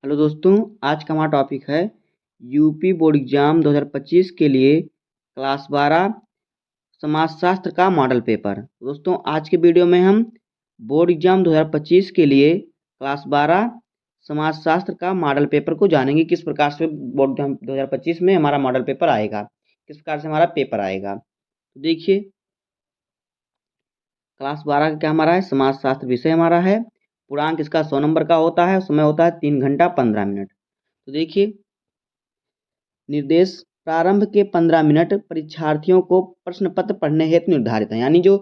Hello दोस्तों, आज का हमारा टॉपिक है यूपी बोर्ड एग्जाम 2025 के लिए क्लास 12 समाजशास्त्र का मॉडल पेपर। दोस्तों, आज के वीडियो में हम बोर्ड एग्जाम 2025 के लिए क्लास 12 समाजशास्त्र का मॉडल पेपर को जानेंगे। किस प्रकार से बोर्ड एग्जाम 2025 में हमारा मॉडल पेपर आएगा, किस प्रकार से हमारा पेपर आएगा। तो देखिए, क्लास 12 का क्या हमारा है, समाजशास्त्र विषय हमारा है। पूर्णांक इसका 100 नंबर का होता है। समय होता है 3 घंटा 15 मिनट। तो देखिए, निर्देश प्रारंभ के 15 मिनट परीक्षार्थियों को प्रश्न पत्र पढ़ने हेतु निर्धारित है। यानी जो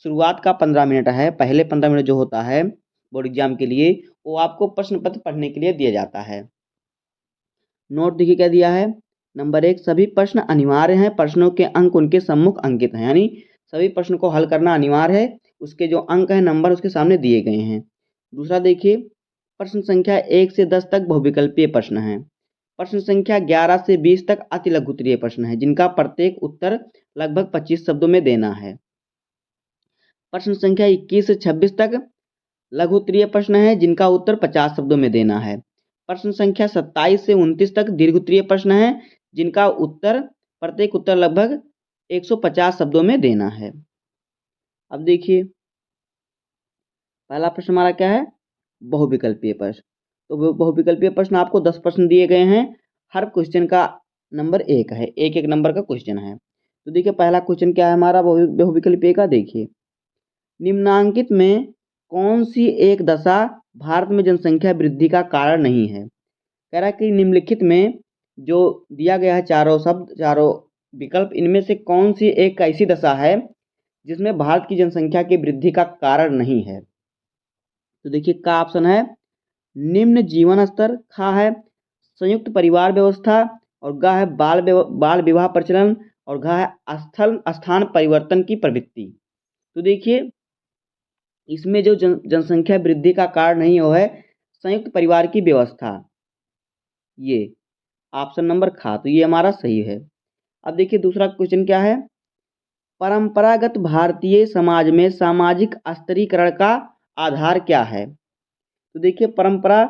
शुरुआत का 15 मिनट है, पहले 15 मिनट जो होता है बोर्ड एग्जाम के लिए, वो आपको प्रश्न पत्र पढ़ने के लिए दिया जाता है। नोट देखिए क्या दिया है। नंबर 1, सभी प्रश्न अनिवार्य हैं, प्रश्नों के अंक उनके सम्मुख अंकित हैं। यानी सभी प्रश्न को हल करना अनिवार्य है, उसके जो अंक हैं, नंबर उसके सामने दिए गए हैं। दूसरा देखिए, प्रश्न संख्या 1 से 10 तक बहुविकल्पीय प्रश्न हैं। प्रश्न संख्या 11 से 20 तक अति लघुत्तरीय प्रश्न है, जिनका प्रत्येक उत्तर लगभग 25 शब्दों में देना है। प्रश्न संख्या 21 से 26 तक लघुत्तरीय प्रश्न है, जिनका उत्तर 50 शब्दों में देना है। प्रश्न संख्या 27 से 29 तक दीर्घोत्तरीय प्रश्न है, जिनका उत्तर प्रत्येक उत्तर लगभग 150 शब्दों में देना है। अब देखिए, पहला प्रश्न हमारा क्या है, बहुविकल्पीय प्रश्न। तो बहुविकल्पीय प्रश्न आपको 10 प्रश्न दिए गए हैं। हर क्वेश्चन का नंबर 1 है, एक एक नंबर का क्वेश्चन है। तो देखिए, पहला क्वेश्चन क्या है हमारा बहुविकल्पीय का। देखिए, निम्नांकित में कौन सी एक दशा भारत में जनसंख्या वृद्धि का कारण नहीं है। कह रहा है कि निम्नलिखित में जो दिया गया है, चारों शब्द, चारों विकल्प, इनमें से कौन सी एक ऐसी दशा है जिसमें भारत की जनसंख्या की वृद्धि का कारण नहीं है। तो देखिए, का ऑप्शन है निम्न जीवन स्तर, खा है संयुक्त परिवार व्यवस्था, और गा है बाल विवाह प्रचलन, और घा है स्थान परिवर्तन की प्रवृत्ति। तो देखिए, इसमें जो जनसंख्या वृद्धि का कारण नहीं हो है संयुक्त परिवार की व्यवस्था, ये ऑप्शन नंबर खा, तो ये हमारा सही है। अब देखिए, दूसरा क्वेश्चन क्या है, परंपरागत भारतीय समाज में सामाजिक स्तरीकरण का आधार क्या है। तो देखिए, परंपरा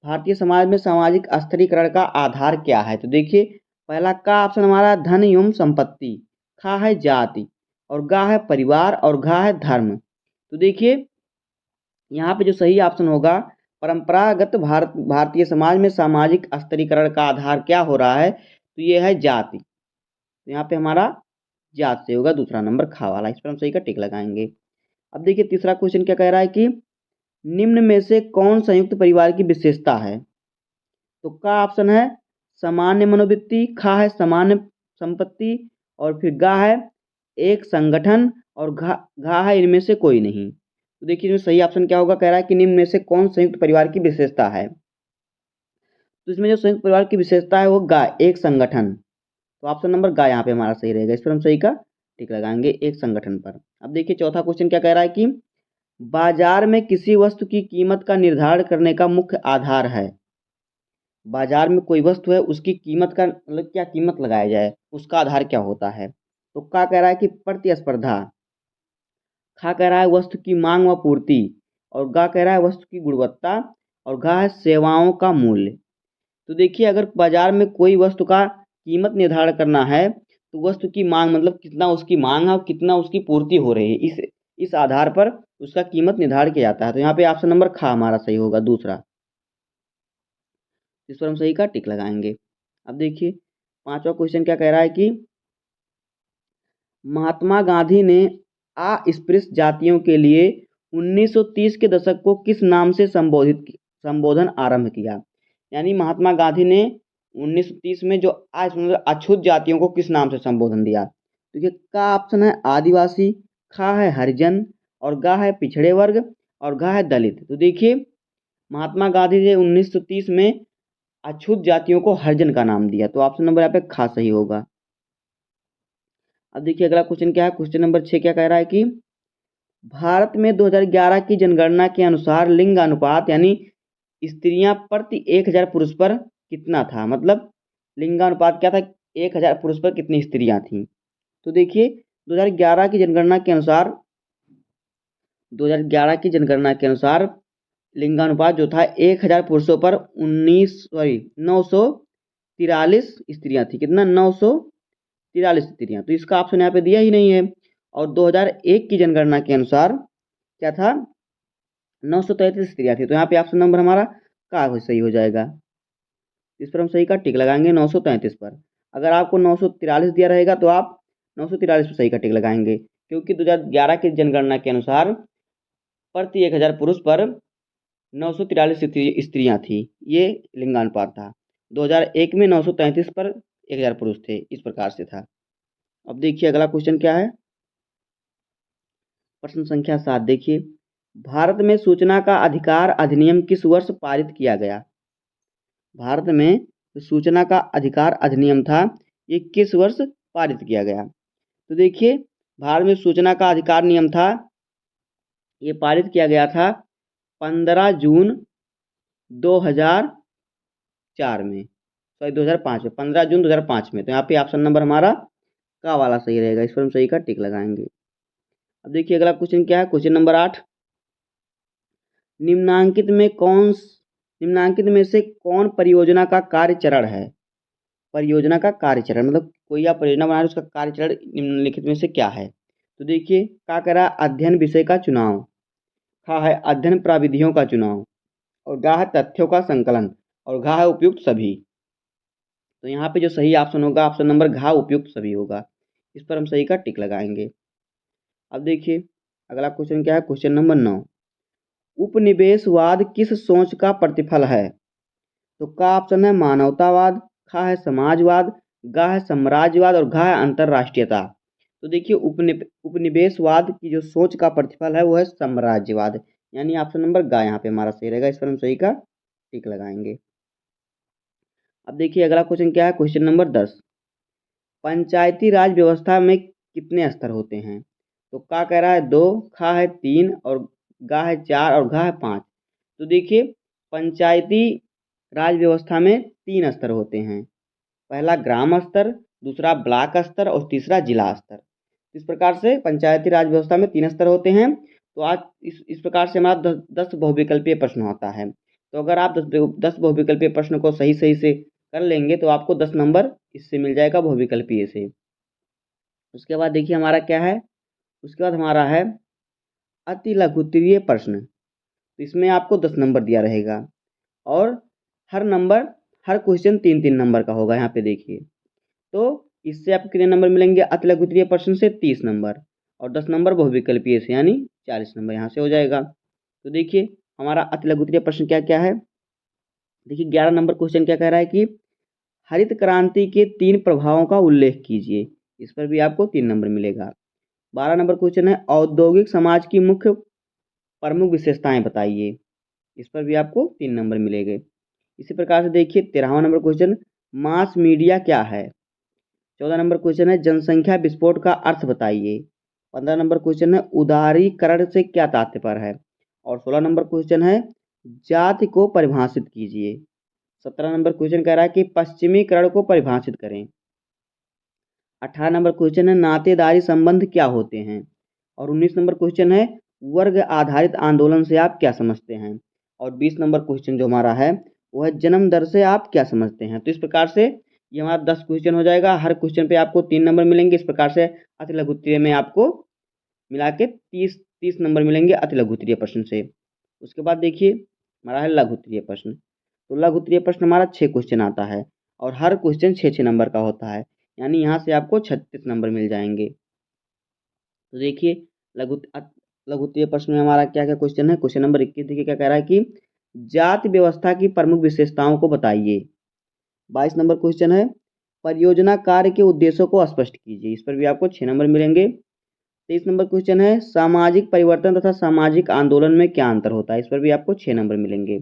भारतीय समाज में सामाजिक स्तरीकरण का आधार क्या है। तो देखिए, पहला का ऑप्शन हमारा धन एवं संपत्ति, खा है जाति, और गा है परिवार, और घा है धर्म। तो देखिए, यहाँ पे जो सही ऑप्शन होगा, परंपरागत भारतीय समाज में सामाजिक स्तरीकरण का आधार क्या हो रहा है, तो ये है जाति। तो यहाँ पे हमारा जात से होगा दूसरा नंबर खा वाला, इस पर हम सही का टिक लगाएंगे। अब देखिए, तीसरा क्वेश्चन क्या कह रहा है कि निम्न में से कौन संयुक्त परिवार की विशेषता है। तो का ऑप्शन है सामान्य मनोवृत्ति, खा है सामान्य संपत्ति, और फिर गा है एक संगठन, और घा है इनमें से कोई नहीं। तो देखिए, इसमें सही ऑप्शन क्या होगा। कह रहा है कि निम्न में से कौन संयुक्त परिवार की विशेषता है। तो इसमें जो संयुक्त परिवार की विशेषता है वो गा एक संगठन। तो ऑप्शन नंबर गा यहाँ पे हमारा सही रहेगा, इस पर हम सही का टिक लगाएंगे, एक संगठन पर। अब देखिए, चौथा क्वेश्चन क्या कह रहा है कि बाजार में किसी वस्तु की कीमत का निर्धारण करने का मुख्य आधार है। बाजार में कोई वस्तु है, उसकी कीमत का मतलब क्या कीमत लगाया जाए, उसका आधार क्या होता है। तो का कह रहा है कि प्रतिस्पर्धा, खा कह रहा है वस्तु की मांग व पूर्ति, और गा कह रहा है वस्तु की गुणवत्ता, और घा है सेवाओं का मूल्य। तो देखिए, अगर बाजार में कोई वस्तु का कीमत निर्धारण करना है, तो वस्तु की मांग मतलब कितना उसकी मांग है और कितना उसकी पूर्ति हो रही है, इस आधार पर उसका कीमत निर्धारण किया जाता है। तो यहाँ पे ऑप्शन नंबर खा हमारा सही होगा, दूसरा। इस पर हम सही का टिक लगाएंगे। अब देखिए, पांचवा क्वेश्चन क्या कह रहा है कि महात्मा गांधी ने अस्पृश्य जातियों के लिए 1930 के दशक को किस नाम से संबोधन आरंभ किया। यानी महात्मा गांधी ने 1930 में जो मतलब अछूत जातियों को किस नाम से संबोधन दिया। तो ये का ऑप्शन है आदिवासी, खा है हरिजन, और गा है पिछड़े वर्ग, और घा है दलित। तो देखिए, महात्मा गांधी ने 1930 में अछूत जातियों को हरिजन का नाम दिया, तो ऑप्शन नंबर यहाँ पे खा सही होगा। अब देखिए, अगला क्वेश्चन क्या है, क्वेश्चन नंबर 6 क्या कह रहा है कि भारत में 2011 की जनगणना के अनुसार लिंग अनुपात, यानी स्त्रियां प्रति 1000 पुरुष पर कितना था। मतलब लिंगानुपात क्या था, 1000 पुरुष पर कितनी स्त्रियां थीं। तो देखिए, 2011 की जनगणना के अनुसार लिंगानुपात जो था 1000 पुरुषों पर 943 स्त्रियां थी। कितना? 943 स्त्रियां। तो इसका ऑप्शन यहाँ पे दिया ही नहीं है। और 2001 की जनगणना के अनुसार क्या था? 933 स्त्रियां थी। तो यहाँ पे ऑप्शन नंबर हमारा का सही हो जाएगा। इस पर हम सही का टिक लगाएंगे 933 पर। अगर आपको 943 दिया रहेगा तो आप 943 पर सही का टिक लगाएंगे, क्योंकि 2011 की जनगणना के अनुसार प्रति 1000 पुरुष पर 943 स्त्रियां थी। ये लिंगानुपात था। 2001 में 933 पर 1000 पुरुष थे। इस प्रकार से था। अब देखिए अगला क्वेश्चन क्या है। प्रश्न संख्या 7 देखिए, भारत में सूचना का अधिकार अधिनियम किस वर्ष पारित किया गया? भारत में जो सूचना का अधिकार अधिनियम था, ये किस वर्ष पारित किया गया? तो देखिए, भारत में सूचना का अधिकार नियम था, ये पारित किया गया था 15 जून 2004 में, सॉरी 2005 में, 15 जून 2005 में। तो यहाँ पे ऑप्शन नंबर हमारा का वाला सही रहेगा। इस पर हम सही का टिक लगाएंगे। अब देखिए अगला क्वेश्चन क्या है। क्वेश्चन नंबर 8, निम्नांकित में से कौन परियोजना का कार्य चरण है? परियोजना का कार्य चरण मतलब कोई आप परियोजना बना रहे उसका कार्य चरण निम्नलिखित में से क्या है? तो देखिए, क्या करा? अध्ययन विषय का चुनाव, खा है अध्ययन प्रविधियों का चुनाव, और गा है तथ्यों का संकलन, और घा है उपयुक्त सभी। तो यहाँ पे जो सही ऑप्शन होगा, ऑप्शन नंबर घा उपयुक्त सभी होगा। इस पर हम सही का टिक लगाएंगे। अब देखिए अगला क्वेश्चन क्या है। क्वेश्चन नंबर 9, उपनिवेशवाद किस सोच का प्रतिफल है? तो का ऑप्शन है मानवतावाद, खा है समाजवाद, गा है साम्राज्यवाद, और घा है अंतर्राष्ट्रीयता। तो देखिए उपनिवेशवाद की जो सोच का प्रतिफल है वो है साम्राज्यवाद, यानी ऑप्शन नंबर गा यहाँ पे हमारा सही रहेगा। इस पर हम सही का टिक लगाएंगे। अब देखिए अगला क्वेश्चन क्या है। क्वेश्चन नंबर 10, पंचायती राज व्यवस्था में कितने स्तर होते हैं? तो का कह रहा है 2, खा है 3, और गा है 4, और घा है 5। तो देखिए पंचायती राज व्यवस्था में 3 स्तर होते हैं। पहला ग्राम स्तर, दूसरा ब्लॉक स्तर, और तीसरा जिला स्तर। इस प्रकार से पंचायती राज व्यवस्था में 3 स्तर होते हैं। तो आज इस प्रकार से हमारा 10 बहुविकल्पीय प्रश्न होता है। तो अगर आप 10 बहुविकल्पीय प्रश्न को सही सही से कर लेंगे तो आपको 10 नंबर इससे मिल जाएगा, बहुविकल्पीय से। उसके बाद देखिए हमारा क्या है। उसके बाद हमारा है अति लघुत्तरीय प्रश्न। तो इसमें आपको 10 नंबर दिया रहेगा, और हर क्वेश्चन 3-3 नंबर का होगा। यहाँ पे देखिए, तो इससे आपको कितने नंबर मिलेंगे? अति लघुत्तरीय प्रश्न से 30 नंबर, और 10 नंबर बहुविकल्पीय से, यानी 40 नंबर यहाँ से हो जाएगा। तो देखिए हमारा अति लघुत्तरीय प्रश्न क्या क्या है। देखिए 11 नंबर क्वेश्चन क्या कह रहा है कि हरित क्रांति के 3 प्रभावों का उल्लेख कीजिए। इस पर भी आपको 3 नंबर मिलेगा। 12 नंबर क्वेश्चन है औद्योगिक समाज की मुख्य प्रमुख विशेषताएं बताइए। इस पर भी आपको 3 नंबर मिलेंगे। इसी प्रकार से देखिए 13वां नंबर क्वेश्चन, मास मीडिया क्या है? 14 नंबर क्वेश्चन है जनसंख्या विस्फोट का अर्थ बताइए। 15 नंबर क्वेश्चन है उदारीकरण से क्या तात्पर्य है? और 16 नंबर क्वेश्चन है जाति को परिभाषित कीजिए। 17 नंबर क्वेश्चन कह रहा है कि पश्चिमीकरण को परिभाषित करें। 18 नंबर क्वेश्चन है नातेदारी संबंध क्या होते हैं? और 19 नंबर क्वेश्चन है वर्ग आधारित आंदोलन से आप क्या समझते हैं? और 20 नंबर क्वेश्चन जो हमारा है वो है जन्म दर से आप क्या समझते हैं? तो इस प्रकार से ये हमारा 10 क्वेश्चन हो जाएगा। हर क्वेश्चन पे आपको 3 नंबर मिलेंगे। इस प्रकार से अति लघुत्तरीय में आपको मिला के 30 नंबर मिलेंगे अति लघुत्तरीय प्रश्न से। उसके बाद देखिए हमारा है लघुत्तरीय प्रश्न। तो लघुत्तरीय प्रश्न हमारा 6 क्वेश्चन आता है, और हर क्वेश्चन 6-6 नंबर का होता है, यानी यहाँ से आपको 36 नंबर मिल जाएंगे। तो देखिए लघुत्तरीय प्रश्न में हमारा क्या क्या क्वेश्चन है। क्वेश्चन नंबर 21 देखिए क्या कह रहा है कि जाति व्यवस्था की प्रमुख विशेषताओं को बताइए। 22 नंबर क्वेश्चन है परियोजना कार्य के उद्देश्यों को स्पष्ट कीजिए। इस पर भी आपको 6 नंबर मिलेंगे। 23 नंबर क्वेश्चन है सामाजिक परिवर्तन तथा सामाजिक आंदोलन में क्या अंतर होता है? इस पर भी आपको 6 नंबर मिलेंगे।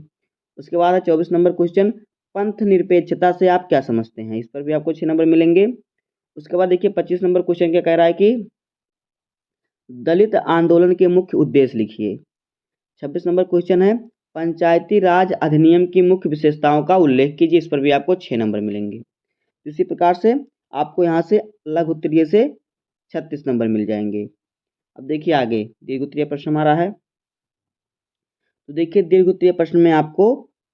उसके बाद है 24 नंबर क्वेश्चन पंथ निरपेक्षता से आप क्या समझते हैं? इस पर भी आपको 6 नंबर मिलेंगे। उसके बाद देखिए 25 नंबर क्वेश्चन क्या कह रहा है कि दलित आंदोलन के मुख्य उद्देश्य लिखिए। 26 नंबर क्वेश्चन है पंचायती राज अधिनियम की मुख्य विशेषताओं का उल्लेख कीजिए। इस पर भी आपको 6 नंबर मिलेंगे। इसी प्रकार से आपको यहाँ से लघु उत्तरीय से 36 नंबर मिल जाएंगे। अब देखिए आगे दीर्घ उत्तरीय प्रश्न हमारा है। तो तो देखिए दीर्घ उत्तरीय प्रश्न में आपको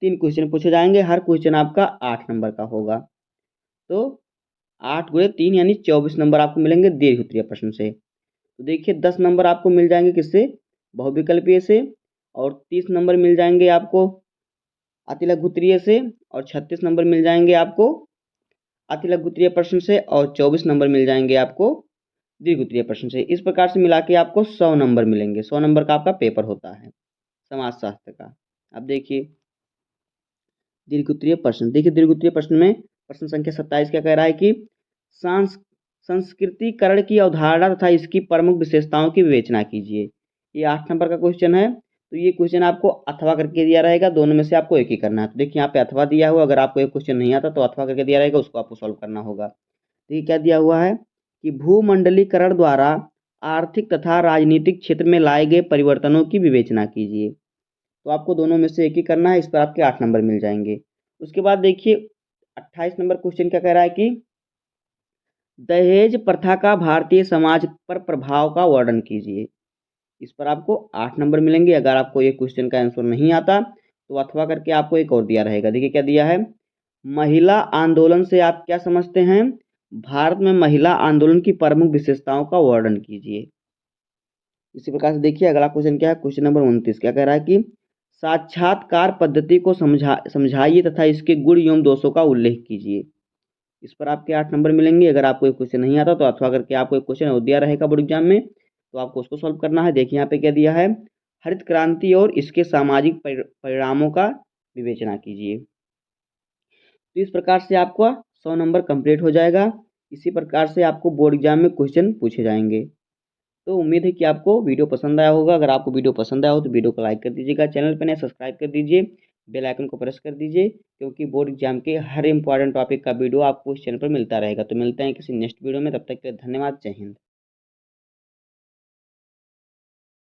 3 क्वेश्चन पूछे जाएंगे, हर क्वेश्चन आपका 8 नंबर का होगा। तो 8 गुणे 3 यानी 24 नंबर आपको मिलेंगे दीर्घ उत्तरीय प्रश्न से। तो देखिए 10 नंबर आपको मिल जाएंगे किससे, बहुविकल्पीय से, और 30 नंबर मिल जाएंगे आपको अतिलघु उत्तरीय से, और 36 नंबर मिल जाएंगे आपको अतिलघु उत्तरीय प्रश्न से, और 24 नंबर मिल जाएंगे आपको दीर्घ उत्तरीय प्रश्न से। इस प्रकार से मिला के आपको 100 नंबर मिलेंगे। 100 नंबर का आपका पेपर होता है समाजशास्त्र का। अब देखिए दीर्घ उत्तरीय प्रश्न, देखिए दीर्घ उत्तरीय प्रश्न में प्रश्न संख्या 27 क्या कह रहा है कि संस्कृतिकरण की अवधारणा तथा इसकी प्रमुख विशेषताओं की विवेचना कीजिए। ये 8 नंबर का क्वेश्चन है। तो ये क्वेश्चन आपको अथवा करके दिया रहेगा, दोनों में से आपको एक ही करना है। तो देखिए यहाँ पे अथवा दिया हुआ, अगर आपको एक क्वेश्चन नहीं आता तो अथवा करके दिया रहेगा, उसको आपको सॉल्व करना होगा। देखिए क्या दिया हुआ है कि भूमंडलीकरण द्वारा आर्थिक तथा राजनीतिक क्षेत्र में लाए गए परिवर्तनों की विवेचना कीजिए। तो आपको दोनों में से एक ही करना है, इस पर आपके 8 नंबर मिल जाएंगे। उसके बाद देखिए 28 नंबर क्वेश्चन क्या कह रहा है कि दहेज प्रथा का भारतीय समाज पर प्रभाव का वर्णन कीजिए। इस पर आपको 8 नंबर मिलेंगे। अगर आपको ये क्वेश्चन का आंसर नहीं आता तो अथवा करके आपको एक और दिया रहेगा। देखिए क्या दिया है, महिला आंदोलन से आप क्या समझते हैं, भारत में महिला आंदोलन की प्रमुख विशेषताओं का वर्णन कीजिए। इसी प्रकार से देखिए अगला क्वेश्चन क्या है, क्वेश्चन नंबर 29 क्या कह रहा है कि साक्षात्कार पद्धति को समझाइए तथा इसके गुण एवं दोषों का उल्लेख कीजिए। इस पर आपके 8 नंबर मिलेंगे। अगर आपको एक क्वेश्चन नहीं आता तो अथवा करके आपको एक क्वेश्चन और दिया रहेगा बोर्ड एग्जाम में, तो आपको उसको सॉल्व करना है। देखिए यहाँ पे क्या दिया है, हरित क्रांति और इसके सामाजिक परिणामों का विवेचना कीजिए। तो इस प्रकार से आपका 100 नंबर कंप्लीट हो जाएगा। इसी प्रकार से आपको बोर्ड एग्जाम में क्वेश्चन पूछे जाएंगे। तो उम्मीद है कि आपको वीडियो पसंद आया होगा। अगर आपको वीडियो पसंद आया हो तो वीडियो को लाइक कर दीजिएगा, चैनल पर नए सब्सक्राइब कर दीजिए, बेल आइकन को प्रेस कर दीजिए, क्योंकि बोर्ड एग्जाम के हर इंपॉर्टेंट टॉपिक का वीडियो आपको इस चैनल पर मिलता रहेगा। तो मिलते हैं किसी नेक्स्ट वीडियो में, तब तक के लिए धन्यवाद। जय हिंद।